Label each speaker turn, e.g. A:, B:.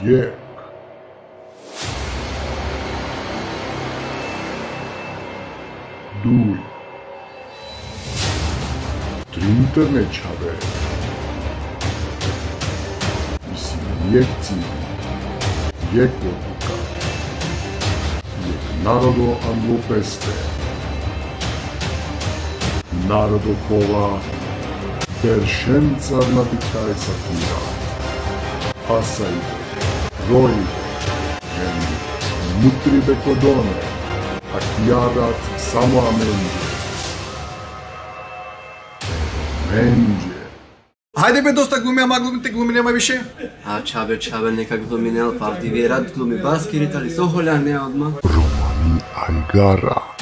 A: vijek. Duj. Tri internetčave. Mislim, vijekci. Vijek odluka. Vijek narodo anglopeste. Narodokova. Beršenca natikaj satira. Asaj. Roj. Ženi. Mutri bekodone. Akijarat samo amenđe. Menđe.
B: Hajde be dosta glumi, ama glumite glumi nema više.
C: A čabe neka glumi, ne, pa ti vi rad glumi baskirit, ali Soholjan ne odmah.
A: Romani Algara.